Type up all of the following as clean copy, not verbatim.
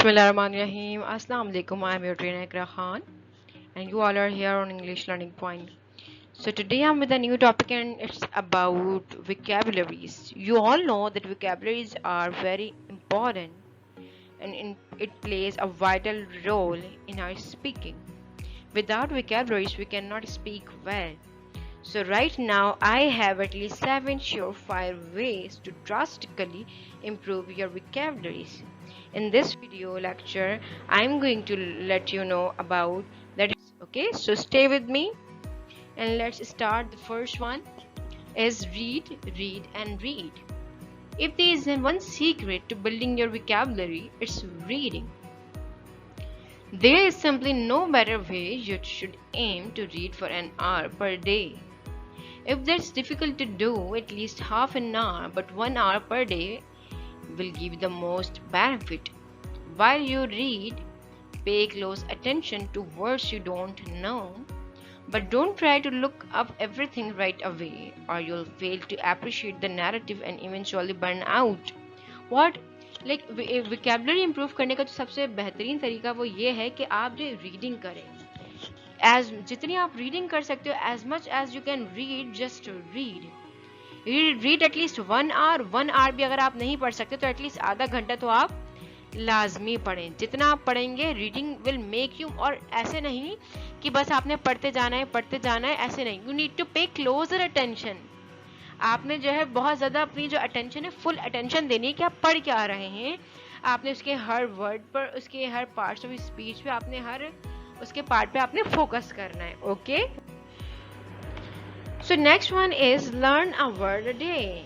Bismillahirrahmanirrahim. Assalamu alaikum. I am your trainer Ikra Khan, and you all are here on English Learning Point. So today I'm with a new topic, and it's about vocabularies. You all know that vocabularies are very important, and it plays a vital role in our speaking. Without vocabularies, we cannot speak well. So right now I have at least 7 surefire ways to drastically improve your vocabularies. In this video lecture, I'm going to let you know about that. Okay, so stay with me and let's start. The first one is read, read and read. If there is one secret to building your vocabulary, it's reading. There is simply no better way. You should aim to read for an hour per day. If that's difficult to do, at least half an hour, but 1 hour per day will give the most benefit. While you read, pay close attention to words you don't know, but don't try to look up everything right away, or you'll fail to appreciate the narrative and eventually burn out. What? vocabulary improve करने का जो सबसे बेहतरीन तरीका वो ये है कि आप जो रीडिंग करें. जितनी आप रीडिंग कर सकते हो, as much as you can read, just read at least 1 hour. 1 hour भी अगर आप नहीं पढ़ सकते तो एटलीस्ट आधा घंटा तो आप लाजमी पढ़ें. जितना आप पढ़ेंगे, रीडिंग विल मेक यू. और ऐसे नहीं कि बस आपने पढ़ते जाना है, ऐसे नहीं. यू नीड टू पे क्लोजर अटेंशन. आपने जो है बहुत ज़्यादा अपनी जो अटेंशन है, फुल अटेंशन देनी है कि आप पढ़ क्या रहे हैं. आपने उसके हर वर्ड पर, उसके हर पार्ट्स ऑफ स्पीच पे, आपने हर उसके पार्ट पे आपने फोकस करना है. Okay, so next one is learn a word a day.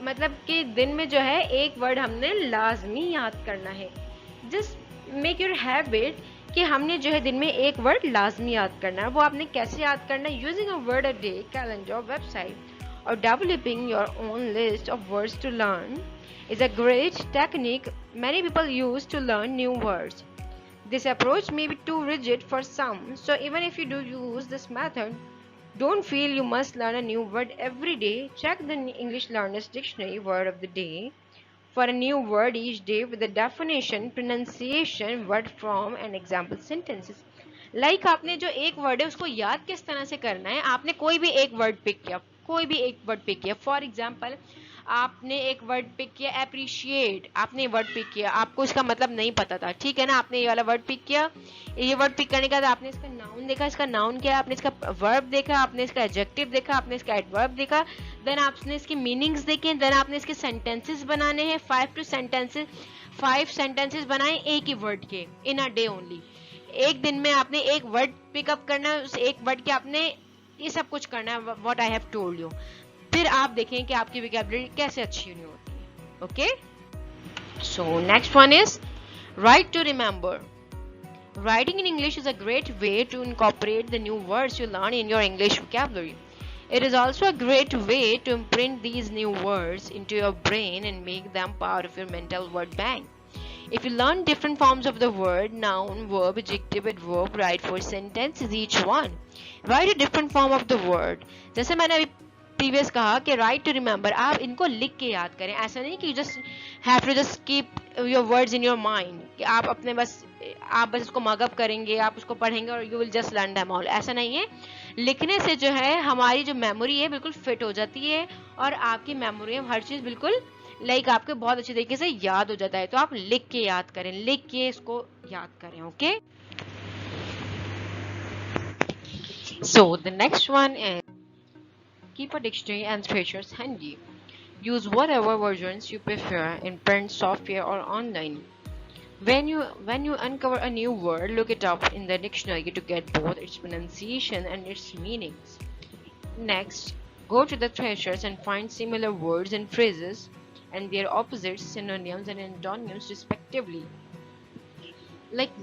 मतलब कि दिन में जो है एक वर्ड हमने लाजमी याद करना है. जस्ट मेक योर हैबिट कि हमने जो है दिन में एक वर्ड लाजमी याद करना है. वो आपने कैसे याद करना है? Using a word a day calendar, website और developing your own list of words to learn is a great technique many people use to learn new words. This approach may be too rigid for some, so even if you do use this method, don't feel you must learn a new word every day. Check the English Learner's Dictionary word of the day for a new word each day with the definition, pronunciation, word from and example sentences. Like आपने जो एक word है उसको याद किस तरह से करना है. आपने कोई भी एक वर्ड पिक किया, फॉर एग्जाम्पल आपने एक वर्ड पिक किया अप्रिशिएट. आपने वर्ड पिक किया, आपको इसका मतलब नहीं पता था, ठीक है ना. आपने ये वाला वर्ड पिक किया. ये वर्ड पिक करने के बाद आपने इसका नाउन देखा, इसका नाउन क्या है, आपने इसका वर्ब देखा, आपने इसका एडजेक्टिव देखा, आपने इसका एडवर्ब देखा, देन आपने इसके मीनिंग्स देखे, देन आपने इसके सेंटेंसेस बनाने हैं. 5 सेंटेंसेस बनाए एक ही वर्ड के इन अ डे ओनली. एक दिन में आपने एक वर्ड पिकअप करना है, उस एक वर्ड के आपने ये सब कुछ करना है, what I have told you. फिर आप देखें कि आपकी वोकैबुलरी कैसे अच्छी नहीं होती है. Okay, so next one is right to remember. Writing in English is a great way to incorporate the new words you learn in your English vocabulary. It is also a great way to imprint these new words into your brain and make them part of your mental word bank. If you learn different forms of the word, noun, verb, adjective, adverb, write 4 sentences each one. Write a different form of the word. जैसे मैंने अभी previous कहा कि right to remember, आप इनको लिख के याद करें. ऐसा नहीं कि just have to just keep your words in your mind, कि आप अपने आप बस उसको मगअप करेंगे, आप उसको पढ़ेंगे और you will just learn them all. ऐसा नहीं है. लिखने से जो है हमारी जो मेमोरी है बिल्कुल फिट हो जाती है और आपकी मेमोरी में हर चीज़ बिल्कुल आपके बहुत अच्छे तरीके से याद हो जाता है. तो आप लिख के याद करें, लिख के इसको याद करें. Okay, so the next one is keep a dictionary and treasures handy. Use whatever versions you prefer in print, software or online. When you uncover a new word, look it up in the dictionary to get both its pronunciation and its meanings. Next, go to the treasures and find similar words and phrases and their opposites, synonyms and antonyms respectively. Like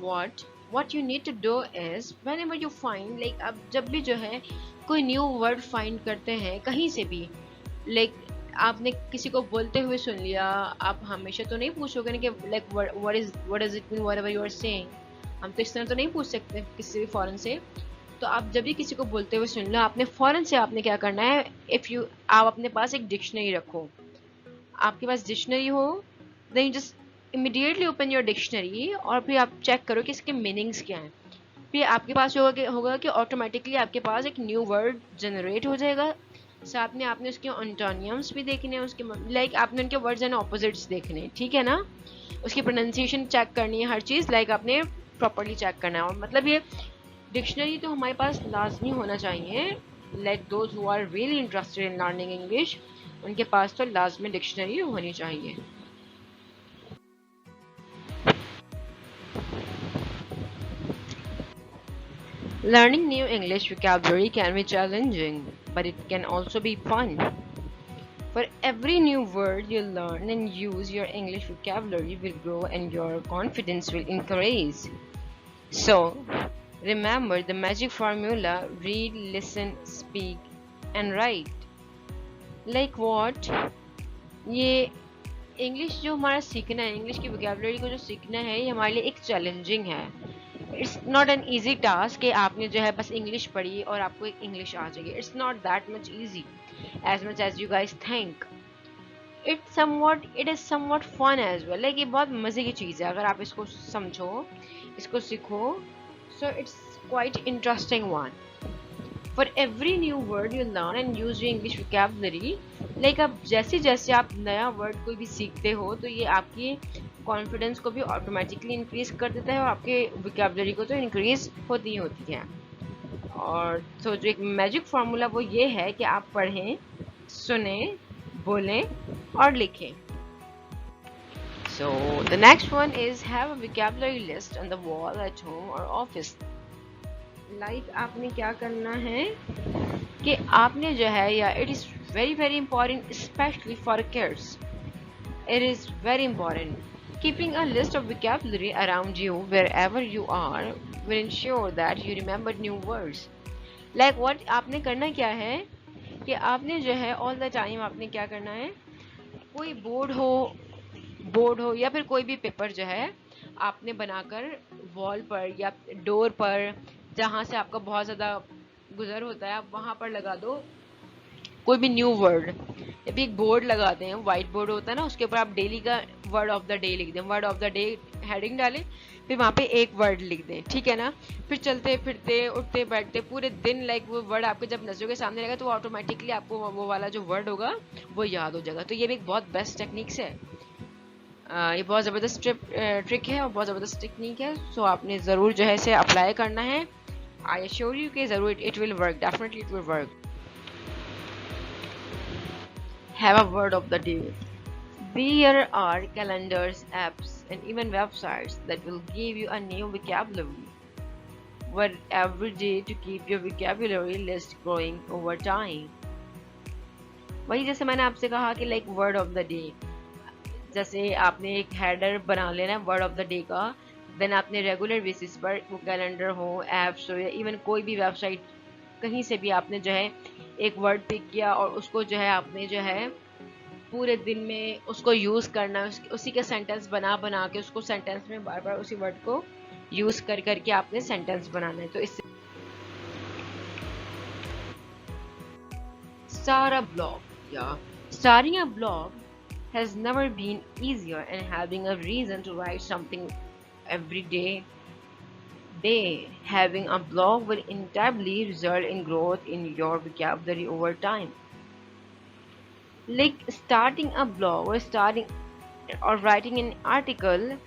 what you need to do is whenever you find, अब जब भी जो है कोई new word find करते हैं कहीं से भी, आपने किसी को बोलते हुए सुन लिया, आप हमेशा तो नहीं पूछोगे ना कि what does it mean whatever you are saying. हम तो इस तरह तो नहीं पूछ सकते किसी भी फॉरेन से. तो आप जब भी किसी को बोलते हुए सुन लो, आपने फौरन से आपने क्या करना है, आप अपने पास एक डिक्शनरी रखो. आपके पास डिक्शनरी हो, then just immediately open your dictionary और फिर आप चेक करो कि इसके मीनिंग्स क्या हैं। फिर आपके पास होगा कि ऑटोमेटिकली आपके पास एक न्यू वर्ड जनरेट हो जाएगा। साथ में आपने उसके एंटोनियम्स भी देखने हैं, उसके लाइक आपने उनके वर्ड्स एंड ऑपोजिट्स देखने हैं, ठीक है ना। उसकी प्रोनाउंसिएशन चेक करनी है, हर चीज़ लाइक आपने प्रॉपरली चेक करना है। और मतलब ये डिक्शनरी तो हमारे पास लाजमी होना चाहिए। Like those who are really interested in learning English, उनके पास तो लाजमी डिक्शनरी होनी चाहिए। Learning new English vocabulary can be challenging, but it can also be fun. For every new word you learn and use, your English vocabulary will grow and your confidence will increase. So, remember the magic formula: read, listen, speak, and write. Like what? ये English जो हमारा सीखना है, English की vocabulary को जो सीखना है, ये हमारे लिए एक चैलेंजिंग है। It's not an easy task कि आपने जो है बस इंग्लिश पढ़ी और आपको एक इंग्लिश आ जाएगी। It's not that much easy as much as you guys think. It is somewhat fun as well. Like ये बहुत मज़े की चीज़ है अगर आप इसको समझो, इसको सीखो। So it's quite interesting one. For every new word you learn and use your English vocabulary, like अब जैसे जैसे आप नया वर्ड कोई भी सीखते हो तो ये आपकी कॉन्फिडेंस को भी ऑटोमेटिकली इंक्रीज कर देता है और आपके vocabulary को तो इंक्रीज होती है। और तो जो एक मैजिक फार्मूला वो ये है कि आप पढ़ें, सुने, बोलें और लिखें। So the next one is have a vocabulary list on the wall at home or office. Like आपने क्या करना है कि आपने जो है, या it is very very important specially for kids, it is very important keeping a list of vocabulary around you wherever you are will ensure that you remember new words. Like what आपने करना क्या है कि आपने जो है all the time आपने क्या करना है, कोई बोर्ड हो या फिर कोई भी पेपर जो है आपने बनाकर वॉल पर या डोर पर, जहाँ से आपका बहुत ज़्यादा गुजर होता है, आप वहाँ पर लगा दो कोई भी न्यू वर्ड। या फिर एक बोर्ड लगाते हैं, वाइट बोर्ड होता है ना, उसके ऊपर आप डेली का वर्ड ऑफ द डे लिख दें, word of the day heading डालें, फिर वहाँ पे एक वर्ड लिख दें, ठीक है ना। फिर चलते फिरते उठते बैठते पूरे दिन लाइक वो वर्ड आपके जब नजरों के सामने रहेगा तो ऑटोमेटिकली आपको वो वाला जो वर्ड होगा वो याद हो जाएगा। तो ये भी एक बहुत बेस्ट टेक्निक्स है। ये बहुत ज़बरदस्त ट्रिक है और बहुत ज़बरदस्त टेक्निक है। सो आपने ज़रूर जो है इसे अप्लाई करना है। I assure you कि ज़रूर it will work, definitely it will work. Have a word of the day. There are calendars, apps, and even websites that will give you a new vocabulary. Word every day to keep your vocabulary list growing over time. वही जैसे मैंने आपसे कहा कि like word of the day, जैसे आपने एक header बना लेना है वर्ड ऑफ द डे का, देन आपने रेगुलर बेसिस पर वो कैलेंडर हो, ऐप्स हो या इवन कोई भी वेबसाइट, कहीं से भी आपने जो है एक वर्ड पिक किया और उसको जो है आपने जो है पूरे दिन में उसको यूज़ करना है, उसी के सेंटेंस बना के उसको सेंटेंस में बार बार उसी वर्ड को यूज़ कर करके आपने सेंटेंस बनाना है। तो इससे starting a blog has never been easier, and having a reason to write something every day having a blog will inevitably result in growth in your vocabulary over time. Like starting a blog or writing an article,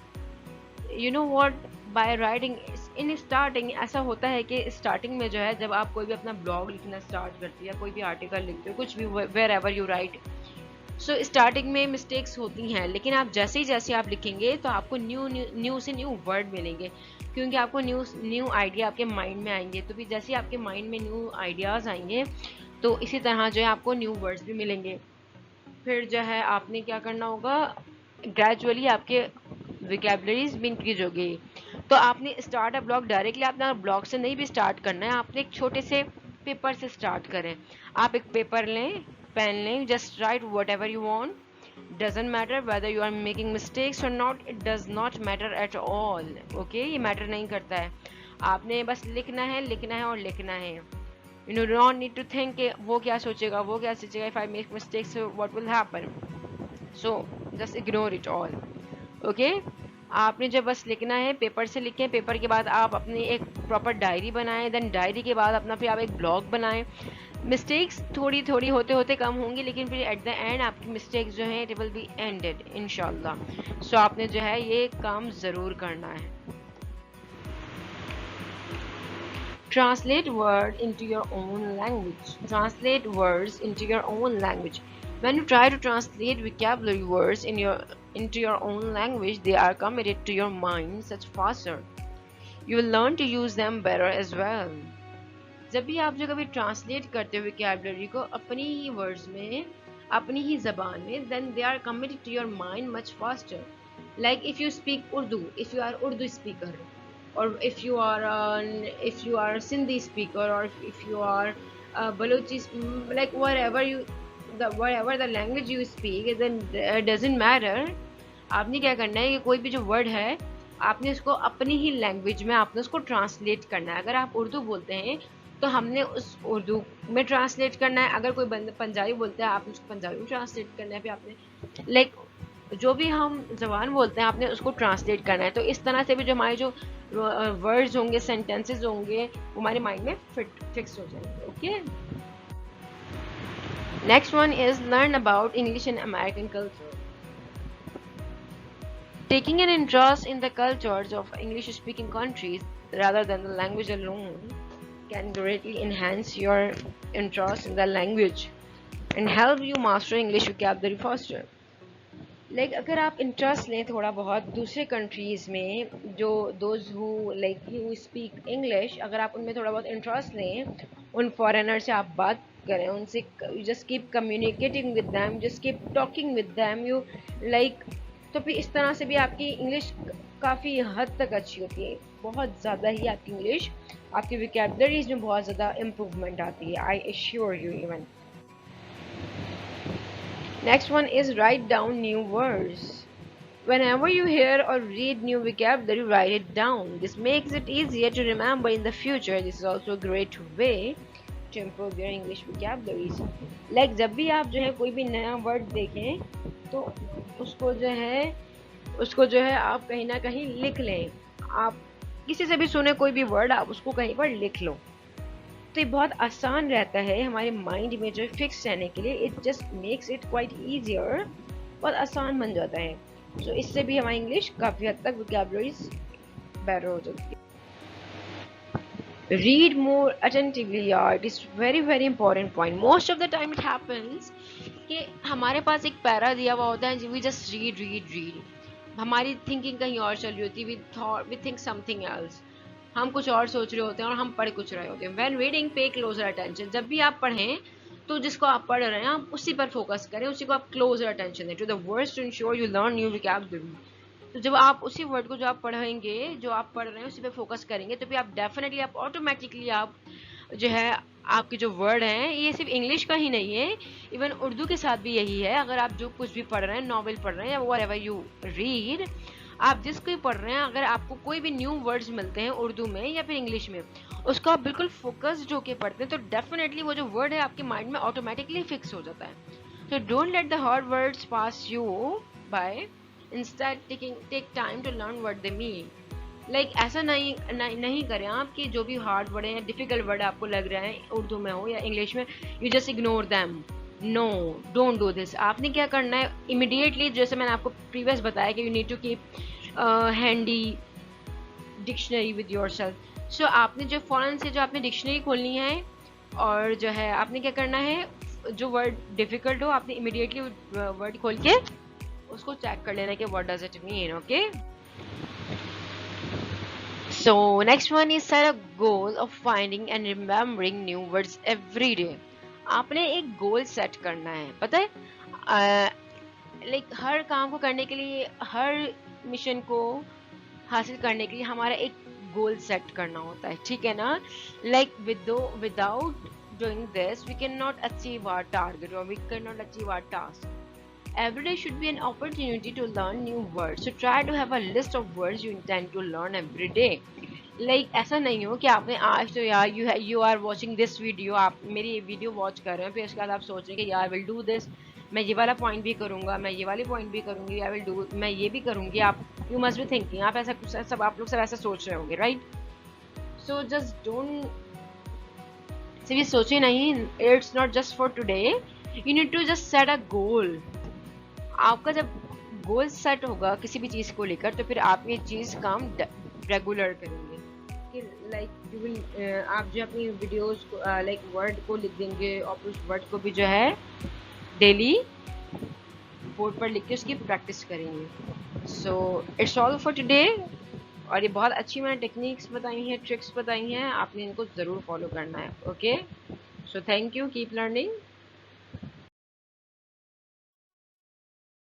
you know what, by writing in starting ऐसा होता है कि starting में जो है जब आप कोई भी अपना ब्लॉग लिखना स्टार्ट करते हो या कोई भी आर्टिकल लिखते हो, कुछ भी wherever you write, so starting में मिस्टेक्स होती हैं, लेकिन आप जैसे आप लिखेंगे तो आपको न्यू से न्यू वर्ड मिलेंगे, क्योंकि आपको न्यू आइडिया आपके माइंड में आएंगे। तो भी जैसे आपके माइंड में न्यू आइडियाज़ आएंगे तो इसी तरह जो है आपको न्यू वर्ड्स भी मिलेंगे। फिर जो है आपने क्या करना होगा, ग्रेजुअली आपके वोकैबुलरीज भी इंक्रीज होगी। तो आपने स्टार्ट अ ब्लॉग डायरेक्टली अपना ब्लॉग से नहीं भी स्टार्ट करना है, आपने एक छोटे से पेपर से स्टार्ट करें। आप एक पेपर लें, पेन लें, just write whatever you want. Doesn't matter whether you are making mistakes or not. It does not matter at all. Okay, ये मैटर नहीं करता है, आपने बस लिखना है और लिखना है। You know, don't need to think कि वो क्या सोचेगा, If I make mistakes, what will happen? So just ignore it all. Okay आपने जब बस लिखना है पेपर से लिखें, पेपर के बाद आप अपनी एक प्रॉपर डायरी बनाएं, देन डायरी के बाद अपना फिर आप एक ब्लॉग बनाएं। मिस्टेक्स थोड़ी थोड़ी होते होते कम होंगी, लेकिन फिर एट द एंड आपकी मिस्टेक्स जो हैं इट विल बी एंडेड इंशाल्लाह। सो आपने जो है ये काम ज़रूर करना है। Translate word into your own language. Translate words into your own language. When you try to translate vocabulary words into your own language, they are committed to your mind such faster. You will learn to use them better as well. जब भी आप जो कभी translate करते हो vocabulary को अपनी ही words में, अपनी ही जबान में, then they are committed to your mind much faster. Like if you speak Urdu, if you are Urdu speaker, or if you are Sindhi speaker, or if you are Balochi, like whatever the language you speak, then doesn't matter. आपने क्या करना है कि कोई भी जो word है आपने उसको अपनी ही लैंग्वेज में आपने उसको ट्रांसलेट करना है। अगर आप उर्दू बोलते हैं तो हमने उस उर्दू में ट्रांसलेट करना है, अगर कोई बंदा पंजाबी बोलता है आपने उसको पंजाबी में ट्रांसलेट करना है, फिर आपने लाइक जो भी हम जबान बोलते हैं आपने उसको ट्रांसलेट करना है। तो इस तरह से भी जो हमारे जो वर्ड्स होंगे, सेंटेंसेस होंगे, वो हमारे माइंड में फिक्स हो जाएंगे। Okay, next one is learn about English and American culture. Taking an interest in the cultures of English-speaking countries rather than the language alone can greatly enhance your interest in the language and help you master English vocabulary faster. अगर आप interest लें थोड़ा बहुत दूसरे countries में, जो those who who speak English, अगर आप उनमें थोड़ा बहुत इंटरेस्ट लें, उन फॉरेनर से आप बात करें, उनसे just keep communicating with them, just keep talking with them, you तो फिर इस तरह से भी आपकी इंग्लिश काफ़ी हद तक अच्छी होती है। बहुत ज़्यादा ही आपकी इंग्लिश, आपकी वोकैबुलरीज में बहुत ज़्यादा इम्प्रूवमेंट आती है, I assure you even. Next one is write down new words. Whenever you hear or read new vocabulary, write it down. This makes it easier to remember in the future. This is also a great way to improve your English vocabularies. जब भी आप जो है कोई भी नया word देखें तो उसको जो है आप कहीं ना कहीं लिख लें। आप किसी से भी सुने कोई भी वर्ड, आप उसको कहीं पर लिख लो, तो ये बहुत आसान रहता है हमारे माइंड में जो फिक्स रहने के लिए। It just makes it quite easier, बहुत आसान बन जाता है। तो इससे भी हमारी इंग्लिश काफ़ी हद तक वोकैबुलरीज बेटर हो जाती है। रीड मोर अटेंटिवली यार, it is very very important point. Most of the time it happens कि हमारे पास एक पैरा दिया हुआ होता है, we just read read read, हमारी थिंकिंग कहीं और चल रही होती है, वी थिंक समथिंग एल्स, हम कुछ और सोच रहे होते हैं और हम पढ़ कुछ रहे होते हैं। व्हेन रीडिंग पे क्लोजर अटेंशन, जब भी आप पढ़ें तो जिसको आप पढ़ रहे हैं आप उसी पर फोकस करें, उसी को आप क्लोजर अटेंशन दें to the words to ensure you learn new vocabulary. तो जब आप उसी वर्ड को जो आप पढ़ेंगे, जो आप पढ़ रहे हैं उसी पर फोकस करेंगे, तो फिर आप डेफिनेटली आप ऑटोमेटिकली आप जो है आपके जो वर्ड हैं, ये सिर्फ इंग्लिश का ही नहीं है, इवन उर्दू के साथ भी यही है। अगर आप जो कुछ भी पढ़ रहे हैं, नॉवेल पढ़ रहे हैं या व्हाटएवर यू रीड, आप जिसको भी पढ़ रहे हैं, अगर आपको कोई भी न्यू वर्ड्स मिलते हैं उर्दू में या फिर इंग्लिश में, उसको आप बिल्कुल फोकस्ड होकर पढ़ते हैं, तो डेफिनेटली वो जो वर्ड है आपके माइंड में ऑटोमेटिकली फिक्स हो जाता है। तो don't let the hard words pass you by, instead take time to learn what they mean. ऐसा नहीं करें आप कि जो भी हार्ड वर्ड है, डिफिकल्ट वर्ड आपको लग रहा है उर्दू में हो या इंग्लिश में, you just ignore them. No, don't do this. आपने क्या करना है, इमिडिएटली, जैसे मैंने आपको प्रीवियस बताया कि you need to keep handy dictionary with yourself. So आपने जो फ़ौरन से जो आपने डिक्शनरी खोलनी है और जो है आपने क्या करना है, जो वर्ड डिफ़िकल्ट हो आपने इमिडिएटली वर्ड खोल के उसको चेक कर लेना कि what does it mean. Okay, so next one is set a goal of finding and remembering new words every day. आपने एक गोल सेट करना है, पता है हर काम को करने के लिए, हर मिशन को हासिल करने के लिए हमारा एक गोल सेट करना होता है, ठीक है ना। Without doing this we can not achieve our target और we can not achieve our task. Every day should be an opportunity to learn new words. So try to have a list of words you intend to learn every day. ऐसा नहीं हो कि आपने आज तो यार you are watching this video, आप मेरी वीडियो वॉच कर रहे हैं, फिर उसके बाद आप सोच रहे हैं कि यार विल डू दिस, मैं ये वाला पॉइंट भी करूंगा, मैं ये वाली पॉइंट भी करूंगी, आई विल डू, मैं ये भी करूंगी। आप यू मस्ट बी थिंकिंग, आप ऐसा कुछ सब आप लोग सब ऐसा सोच रहे होंगे, राइट? सो जस्ट डोंट, सिर्फ सोचे नहीं, it's not just for today, you need to just set a goal. आपका जब गोल सेट होगा किसी भी चीज़ को लेकर, तो फिर आप ये चीज़ काम रेगुलर करेंगे कि यू विल, आप जो अपनी वीडियोस को वर्ड को लिख देंगे और उस वर्ड को भी जो है डेली बोर्ड पर लिख के उसकी प्रैक्टिस करेंगे। So it's all for today. और ये बहुत अच्छी मैंने टेक्निक्स बताई हैं, ट्रिक्स बताई हैं, आपने इनको ज़रूर फॉलो करना है। Okay, so thank you, keep learning.